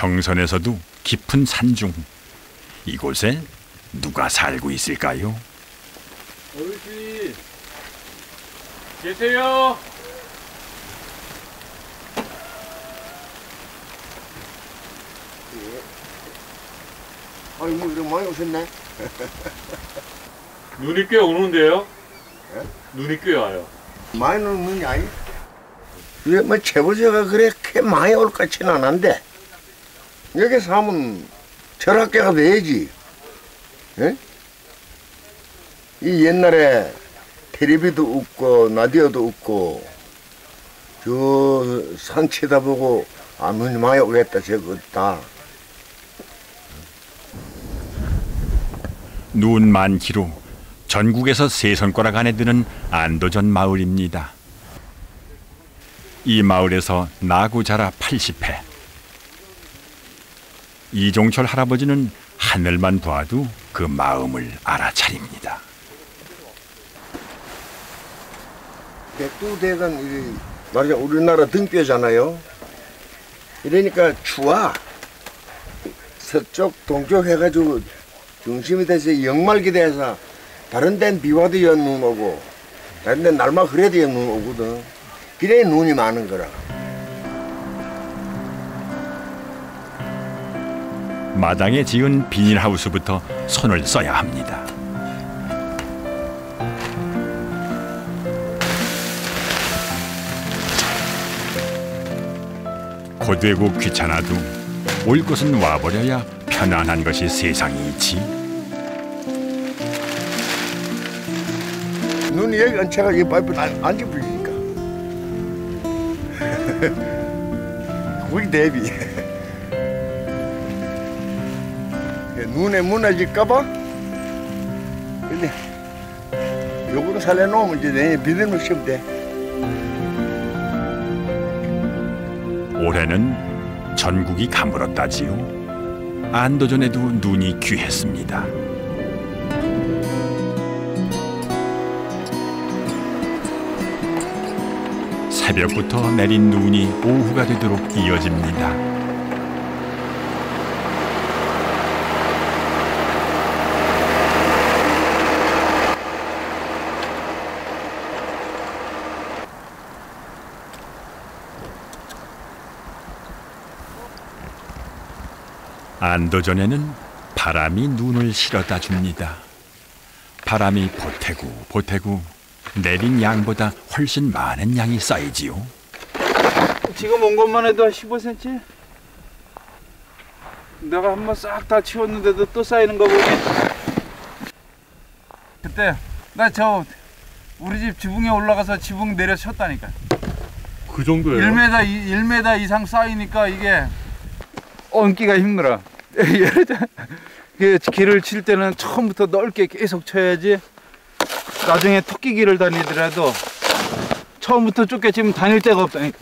정선에서도 깊은 산중. 이곳에 누가 살고 있을까요? 어르신 계세요? 아니 뭐 이렇게 많이 오셨네. 눈이 꽤 오는데요? 예? 눈이 꽤 와요. 많이 오는 눈이 아니? 이게 뭐 제보자가 그렇게 많이 올 것 같지는 않은데 여기 사면 절학계가 돼야지. 예? 이 옛날에 텔레비도 없고 라디오도 없고 저 산 쳐다보고 아 눈이 많이 오겠다 저거 없다. 눈 많기로 전국에서 세 손가락 안에 드는 안도전 마을입니다. 이 마을에서 나고 자라 80회. 이종철 할아버지는 하늘만 봐도 그 마음을 알아차립니다. 백두대간 말이야 우리나라 등뼈잖아요. 이러니까 추워. 서쪽 동쪽 해가지고 중심이 돼서 역말기 돼서 다른 데는 비 와도 눈 오고 다른 데는 날만 흐려도 눈 오거든. 그래 눈이 많은 거라. 마당에 지은 비닐하우스부터 손을 써야 합니다. 고되고 귀찮아도 올 곳은 와버려야 편안한 것이 세상이 있지. 눈이 여기 얹혀가 이 파이프 안지 불리니까. 거기 대비. 눈에 무너질까봐. 근데 요거를 살려놓으면 이제 내년 비닐물 씌우면 돼. 올해는 전국이 가물었다지요. 안도전에도 눈이 귀했습니다. 새벽부터 내린 눈이 오후가 되도록 이어집니다. 안도전에는 바람이 눈을 실어다 줍니다. 바람이 보태고 보태고 내린 양보다 훨씬 많은 양이 쌓이지요. 지금 온 것만 해도 한 15cm? 내가 한번 싹 다 치웠는데도 또 쌓이는 거 보니 그때 나 저 우리 집 지붕에 올라가서 지붕 내려 쳤다니까. 그 정도예요? 1m 이상 쌓이니까 이게 얹기가 힘들어. 길을 칠 때는 처음부터 넓게 계속 쳐야지. 나중에 토끼길을 다니더라도 처음부터 좁게 치면 다닐 데가 없다니까.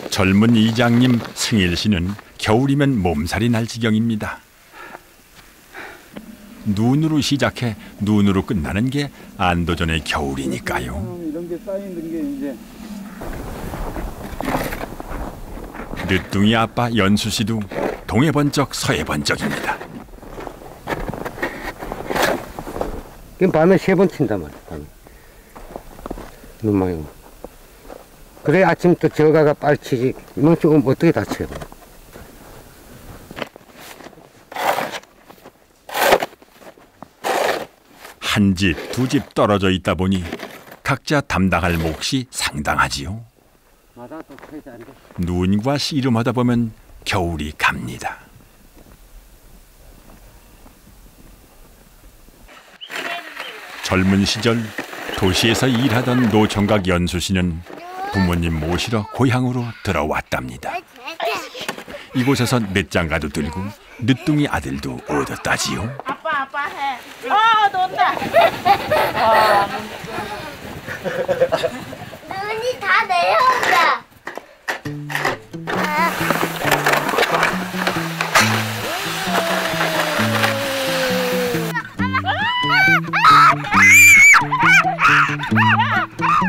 젊은 이장님 승일 씨는 겨울이면 몸살이 날 지경입니다. 눈으로 시작해 눈으로 끝나는 게 안도전의 겨울이니까요. 이런 게 쌓이는 게 이제 늦둥이 아빠 연수 씨도 동해 번쩍 서해 번쩍입니다. 그럼 밤에 3번 친단 말이야. 밤에. 눈 많이 오면. 그래 아침부터 저가가 빨리 치지. 이만 조금 어떻게 다 쳐요. 한 집, 두 집 떨어져 있다 보니 각자 담당할 몫이 상당하지요. 눈과 씨름하다 보면 겨울이 갑니다. 젊은 시절 도시에서 일하던 노총각 연수 씨는 부모님 모시러 고향으로 들어왔답니다. 이곳에서 늦장가도 들고 늦둥이 아들도 얻었다지요. 아빠 해. 논다. 눈이 다 내려온다.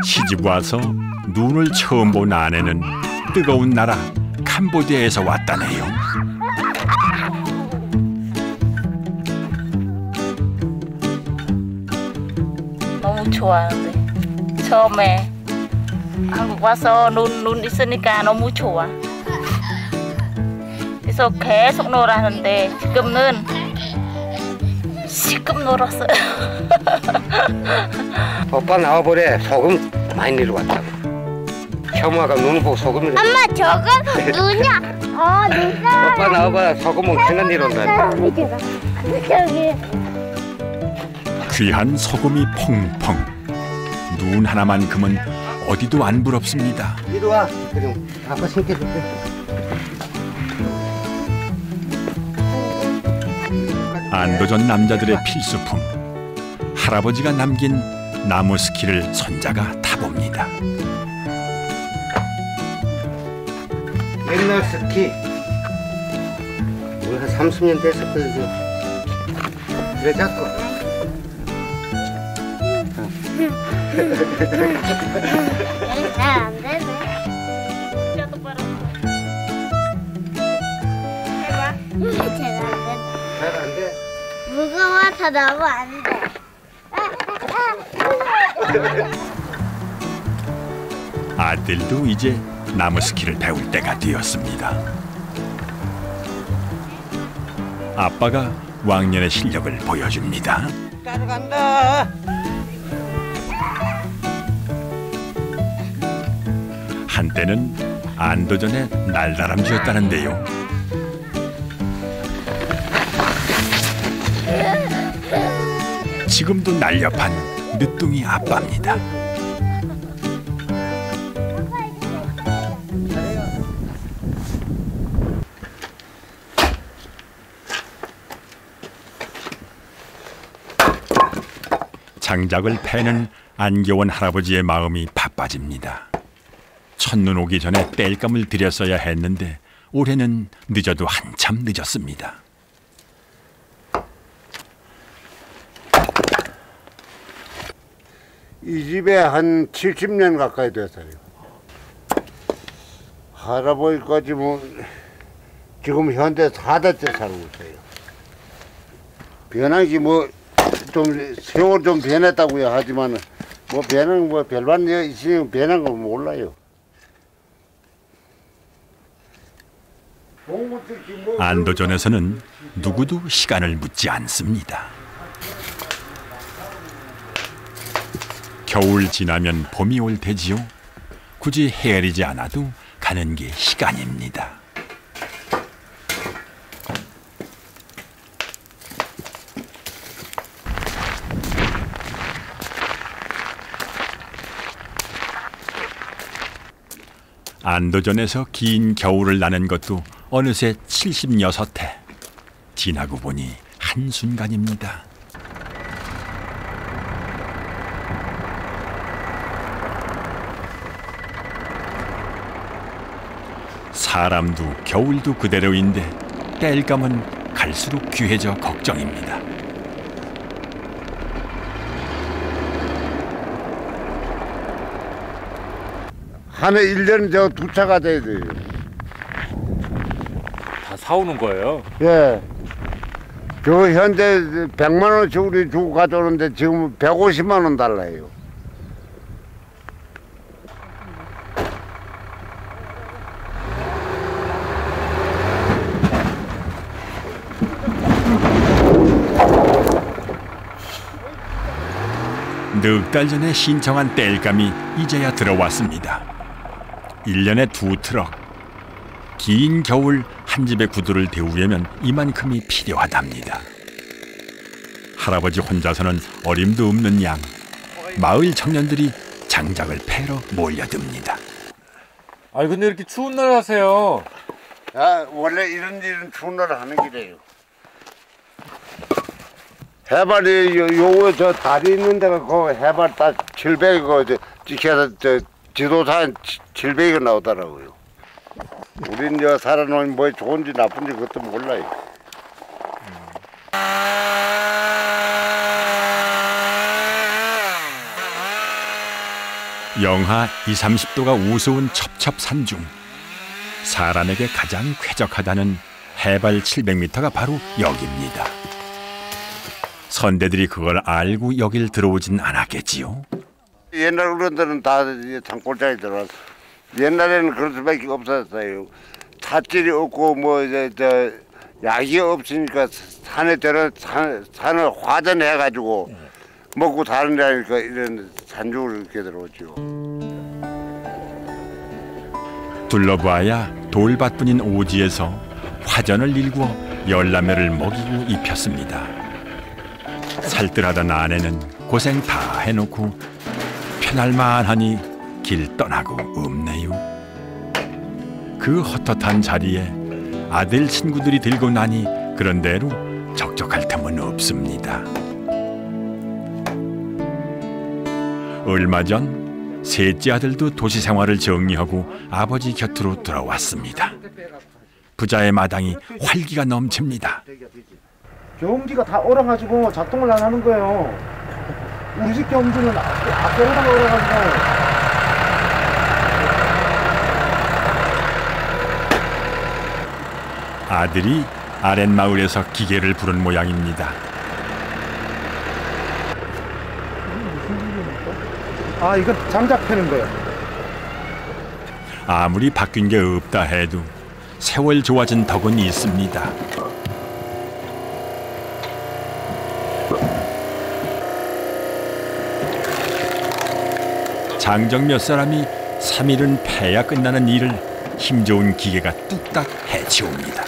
시집 와서 눈을 처음 본 아내는 뜨거운 나라 캄보디아에서 왔다네요. 너무 좋아하는데 처음에 한국 와서 눈 있으니까 너무 좋아. 그래서 계속 놀았는데 지금은 시급 놀았어요. 오빠 나와보래. 소금 많이 내려 왔다고. 형아가 눈을 보고 소금을. 엄마 저건 누냐? 누가? 오빠 나와봐. 소금 엄청나 내려온다. 저기. 귀한 소금이 펑펑. 눈 하나만큼은 어디도 안 부럽습니다. 이리 와. 그럼 아빠 신겨줄게. 안도전 남자들의 필수품. 할아버지가 남긴 나무 스키를 손자가 타봅니다. 옛날 스키. 우리 한 30년 됐을 거예요. 그래 잡고. 잘안 되네. 해봐. 잘안 돼. 무거워서 너무 안 돼. 아들도 이제 나무 스키를 배울 때가 되었습니다. 아빠가 왕년의 실력을 보여줍니다. 따라간다. 한때는 안도전의 날다람쥐였다는데요. 지금도 날렵한 늦둥이 아빠입니다. 장작을 패는 안겨원 할아버지의 마음이 바빠집니다. 첫눈 오기 전에 땔감을 들였어야 했는데 올해는 늦어도 한참 늦었습니다. 이 집에 한 70년 가까이 됐어요. 할아버지까지 뭐 지금 현대 4대째 살고 있어요. 변한 게 뭐 좀 세월 좀 변했다고요 하지만 뭐 변한 뭐 별반 있으면 변한 건 몰라요. 안도전에서는 누구도 시간을 묻지 않습니다. 겨울 지나면 봄이 올 테지요. 굳이 헤아리지 않아도 가는 게 시간입니다. 안도전에서 긴 겨울을 나는 것도 어느새 76해. 지나고 보니 한순간입니다. 사람도 겨울도 그대로인데 땔감은 갈수록 귀해져 걱정입니다. 한 해 1년 저 2차가 돼야 돼요. 다 사오는 거예요? 예. 저 현재 100만 원씩 우리 주고 가져오는데 지금 150만 원 달라요. 넉 달 전에 신청한 땔감이 이제야 들어왔습니다. 1년에 2트럭. 긴 겨울 한 집의 구두를 데우려면 이만큼이 필요하답니다. 할아버지 혼자서는 어림도 없는 양. 마을 청년들이 장작을 패러 몰려듭니다. 아니 근데 이렇게 추운 날 하세요. 아, 원래 이런 일은 추운 날 하는 길이에요. 해발이 요거 저 다리 있는 데가 그 해발 딱 700이 찍혀서 저 지도사에 700이 나오더라고요. 우린 저 살아놓으면 뭐 좋은지 나쁜지 그것도 몰라요. 영하 20, 30도가 우스운 첩첩산중. 사람에게 가장 쾌적하다는 해발 700m가 바로 여기입니다. 선대들이 그걸 알고 여길 들어오진 않았겠지요. 옛날 어른들은 다 산골짜기 들어왔어. 옛날에는 그럴 수밖에 없었어요. 찻질이 없고 뭐 이제 약이 없으니까 산에 산을 화전해 가지고 먹고 사는다니까 이런 산중을 이렇게 들어오죠. 둘러봐야 돌밭뿐인 오지에서 화전을 일구어 열라매를 먹이고 입혔습니다. 살뜰하던 아내는 고생 다 해놓고 편할만하니 길 떠나고 없네요. 그 헛헛한 자리에 아들 친구들이 들고 나니 그런 대로 적적할 틈은 없습니다. 얼마 전 셋째 아들도 도시 생활을 정리하고 아버지 곁으로 돌아왔습니다. 부자의 마당이 활기가 넘칩니다. 경운기가 다 얼어가지고 작동을 안 하는 거예요. 우리 집 경운기는 앞에로다가 얼어가지고. 아들이 아랫마을에서 기계를 부른 모양입니다. 아, 이건 장작 패는 거예요. 아무리 바뀐 게 없다 해도 세월 좋아진 덕은 있습니다. 장정 몇 사람이 3일은 패야 끝나는 일을 힘 좋은 기계가 뚝딱 해치웁니다.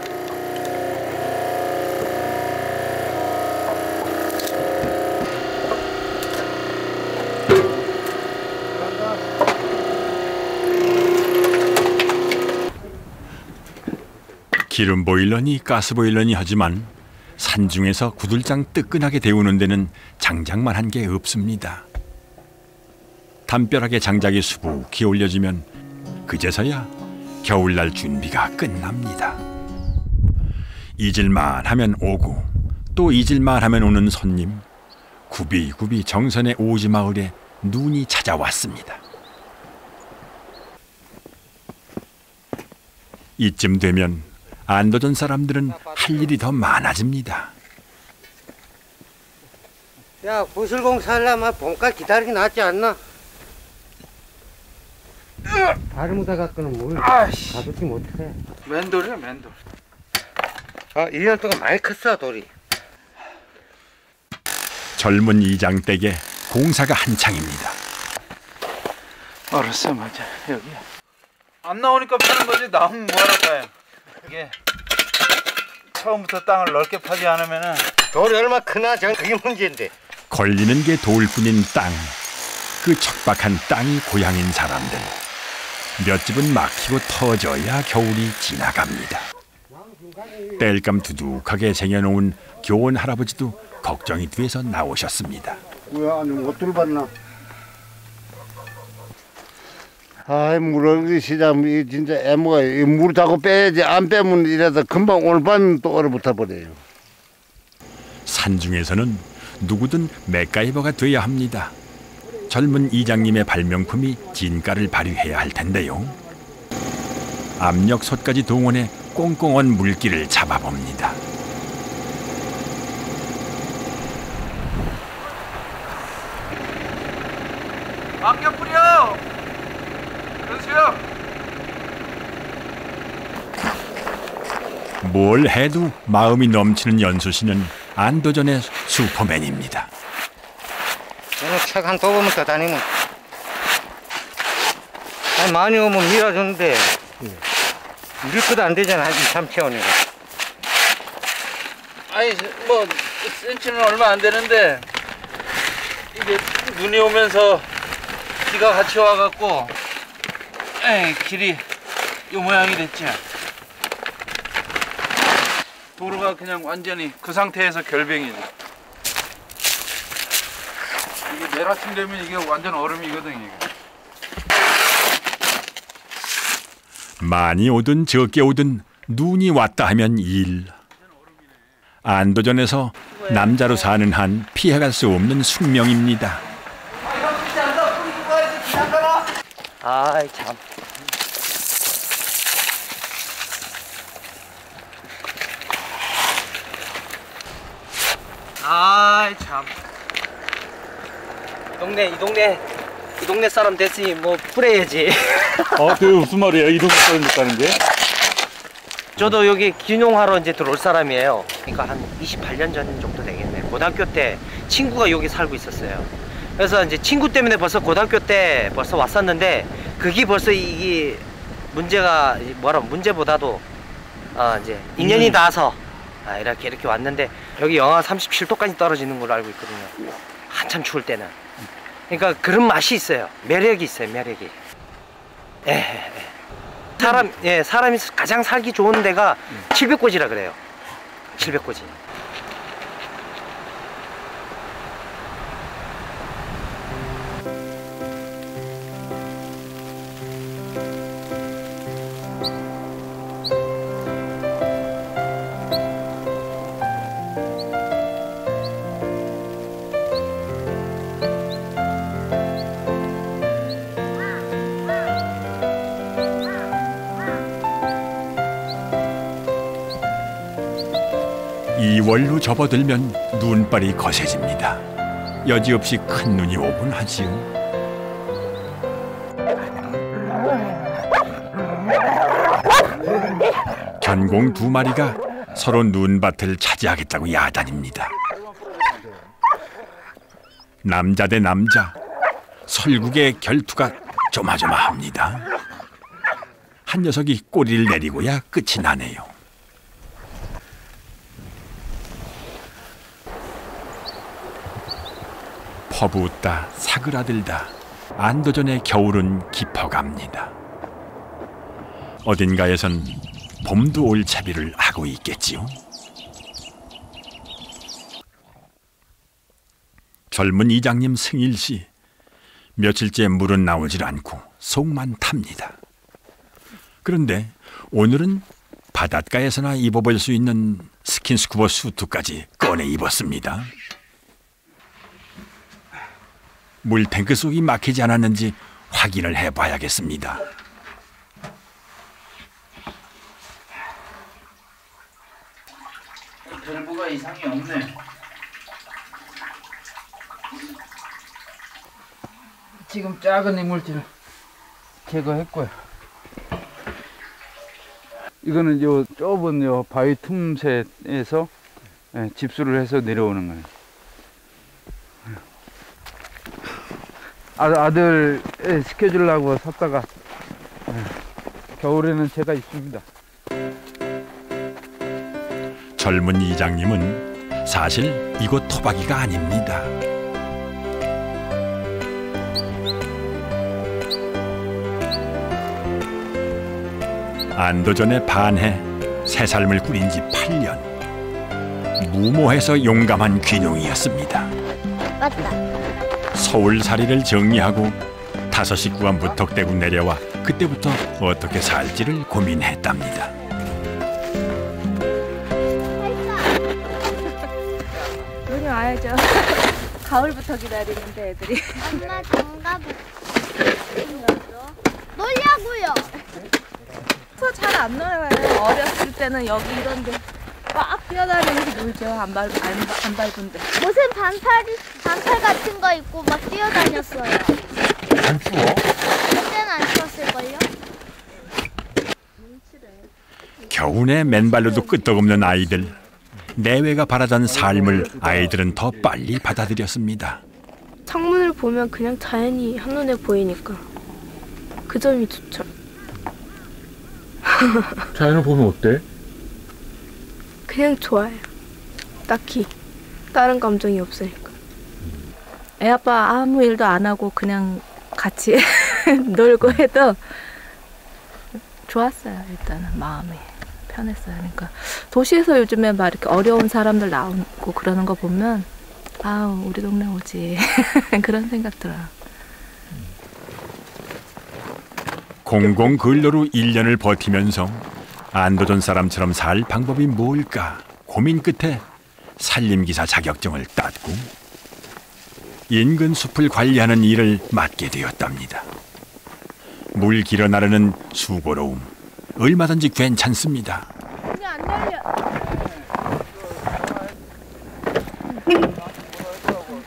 기름 보일러니 가스 보일러니 하지만 산중에서 구들장 뜨끈하게 데우는 데는 장작만 한 게 없습니다. 담벼락에 장작이 수북히 올려지면 그제서야 겨울날 준비가 끝납니다. 잊을만 하면 오고 또 잊을만 하면 오는 손님. 굽이굽이 정선의 오지 마을에 눈이 찾아왔습니다. 이쯤 되면 안도전 사람들은 할 일이 더 많아집니다. 야, 구슬공사 하려면 봄까지 기다리기 낫지 않나? 다리무다 갖고는 뭘 가두지 못해. 맨돌이야, 맨돌. 아, 1년 동안 많이 컸어, 돌이. 젊은 이장댁에 공사가 한창입니다. 알았어, 맞아. 여기야. 안 나오니까 파는 거지. 나오면 뭐하러 파요. 이게 처음부터 땅을 넓게 파지 않으면은 돌이 얼마 크나? 전 그게 문제인데. 걸리는 게 돌뿐인 땅. 그 척박한 땅이 고향인 사람들. 몇 집은 막히고 터져야 겨울이 지나갑니다. 땔감 두둑하게 쟁여놓은 교원 할아버지도 걱정이 돼서 나오셨습니다. 뭐야, 아니 못 들어봤나? 아이, 물을 시작 진짜 애모가 물 자꾸 빼야지. 안 빼면 이래서 금방 오늘 밤 또 얼어붙어 버려요. 산중에서는 누구든 맥가이버가 돼야 합니다. 젊은 이장님의 발명품이 진가를 발휘해야 할 텐데요. 압력솥까지 동원해 꽁꽁한 물기를 잡아봅니다. 안경 뿌려! 연수야! 뭘 해도 마음이 넘치는 연수 씨는 안도전의 슈퍼맨입니다. 오늘 책 한 두 번만 더 다니면. 아니, 많이 오면 밀어주는데 밀 것도 안 되잖아. 한 2, 3채원이고. 아니, 뭐 센치는 얼마 안 되는데 이게 눈이 오면서 비가 같이 와갖고 길이 이 모양이 됐지. 도로가 그냥 완전히 그 상태에서 결빙이지. 이게 내일 아침 되면 이게 완전 얼음이거든. 이게. 많이 오든 적게 오든 눈이 왔다 하면 일. 안도전에서 남자로 사는 한 피해갈 수 없는 숙명입니다. 아이, 참. 아이 참. 이 동네 사람 됐으니 뭐 뿌려야지. 그게 무슨 말이에요? 이 동네 사람 됐다는 게? 저도 여기 귀농하러 이제 들어올 사람이에요. 그러니까 한 28년 전 정도 되겠네요. 고등학교 때 친구가 여기 살고 있었어요. 그래서 이제 친구 때문에 벌써 고등학교 때 벌써 왔었는데 그게 벌써 이게 문제가 문제보다도 이제 인연이 닿아서 이렇게 왔는데 여기 영하 37도까지 떨어지는 걸로 알고 있거든요. 한참 추울 때는. 그러니까 그런 맛이 있어요. 매력이 있어요. 매력이. 사람이 가장 살기 좋은 데가 700고지라 그래요. 700고지. 이월로 접어들면 눈발이 거세집니다. 여지없이 큰 눈이 오곤 하지요. 견공 2마리가 서로 눈밭을 차지하겠다고 야단입니다. 남자 대 남자, 설국의 결투가 조마조마합니다. 한 녀석이 꼬리를 내리고야 끝이 나네요. 퍼붓다 사그라들다 안도전의 겨울은 깊어갑니다. 어딘가에선 봄도 올 채비를 하고 있겠지요. 젊은 이장님 승일씨, 며칠째 물은 나오질 않고 속만 탑니다. 그런데 오늘은 바닷가에서나 입어볼 수 있는 스킨스쿠버 수트까지 꺼내 입었습니다. 물탱크 속이 막히지 않았는지 확인을 해봐야겠습니다. 밸브가 이상이 없네. 지금 작은 이물질을 제거했고요. 이거는 요 좁은 요 바위 틈새에서 집수를 해서 내려오는 거예요. 아들 시켜주려고 샀다가 겨울에는 제가 입습니다. 젊은 이장님은 사실 이곳 토박이가 아닙니다. 안도전에 반해 새 삶을 꾸린 지 8년. 무모해서 용감한 귀농이었습니다. 맞다. 서울살이를 정리하고 5 식구가 무턱대고 내려와 그때부터 어떻게 살지를 고민했답니다. 눈이 와야죠. 가을부터 기다리는데 애들이. 엄마 장갑을 놀려고요. 잘 안 놀아요. 어렸을 때는 여기 이런데 막 뛰어다니면서 놀죠. 안 밟은데. 무슨 반팔 같은 거 입고 막 뛰어다녔어요. 안 추워? 그때는 안 추웠을걸요? 겨우내 맨발로도 끄떡없는 아이들. 내외가 바라던 삶을 아이들은 더 빨리 받아들였습니다. 창문을 보면 그냥 자연이 한눈에 보이니까 그 점이 좋죠. 자연을 보면 어때? 그냥 좋아요. 딱히 다른 감정이 없으니까. 애 아빠 아무 일도 안 하고 그냥 같이 놀고 해도 좋았어요. 일단은 마음이 편했어요. 그러니까 도시에서 요즘에 막 이렇게 어려운 사람들 나오고 그러는 거 보면 아우 우리 동네 오지 그런 생각 들어요. 공공근로로 1년을 버티면서 안도전 사람처럼 살 방법이 뭘까 고민 끝에 산림기사 자격증을 땄고 인근 숲을 관리하는 일을 맡게 되었답니다. 물 길어 나르는 수고로움 얼마든지 괜찮습니다. 이게 안 열려.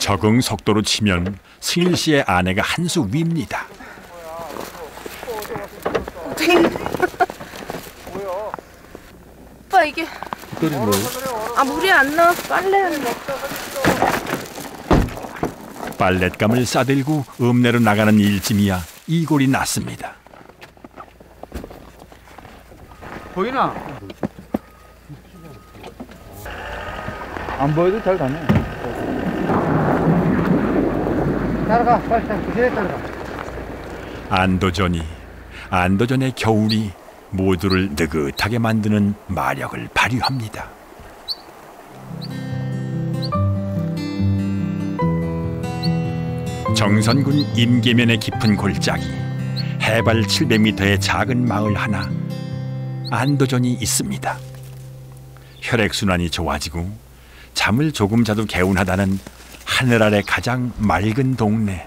적응 속도로 치면 승일 씨의 아내가 한 수 위입니다. 오빠 이게 아 물이 안 나와서 빨래했네. 빨랫감을 싸들고 읍내로 나가는 일짐이야 이골이 났습니다. 보이나? 안 보여도 잘 가네. 따라가, 빨리 따라가. 안도전의 겨울이 모두를 느긋하게 만드는 마력을 발휘합니다. 정선군 임계면의 깊은 골짜기, 해발 700m의 작은 마을 하나, 안도전이 있습니다. 혈액순환이 좋아지고 잠을 조금 자도 개운하다는 하늘 아래 가장 맑은 동네.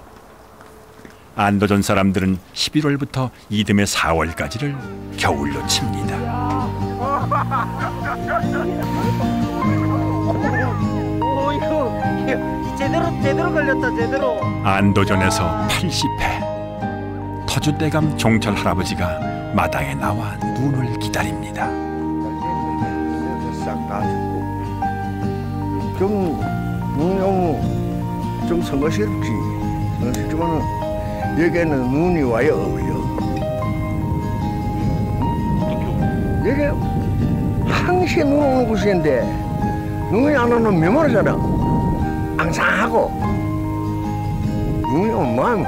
안도전 사람들은 11월부터 이듬해 4월까지를 겨울로 칩니다. 오 이거 제대로 걸렸다 제대로. 안도전에서 80회 터줏대감 종철 할아버지가 마당에 나와 눈을 기다립니다. 싹 다 죽고 좀 성거스럽지. 성거스럽지만은 여기에는 눈이 와야 어울려. 여기 항시 눈 오는 곳인데 눈이 안 오면 메모르잖아. 앙상하고 눈이 오면 마음이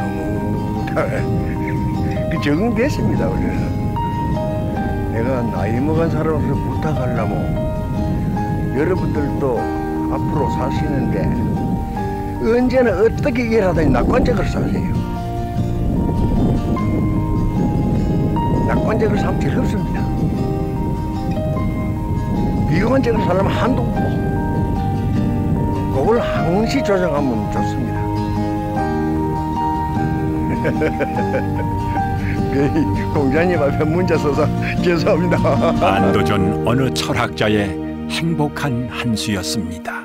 그 적응됐습니다. 우리는. 내가 나이 먹은 사람으로서 부탁하려면 여러분들도 앞으로 사시는데 언제나 어떻게 일하든지 낙관적으로 사세요. 낙관적으로 살면 즐겁습니다. 비관적으로 살려면 한도 없고 그걸 항시 조정하면 좋습니다. 공자님 앞에 문자 써서 죄송합니다. 안도전 어느 철학자의 행복한 한 수였습니다.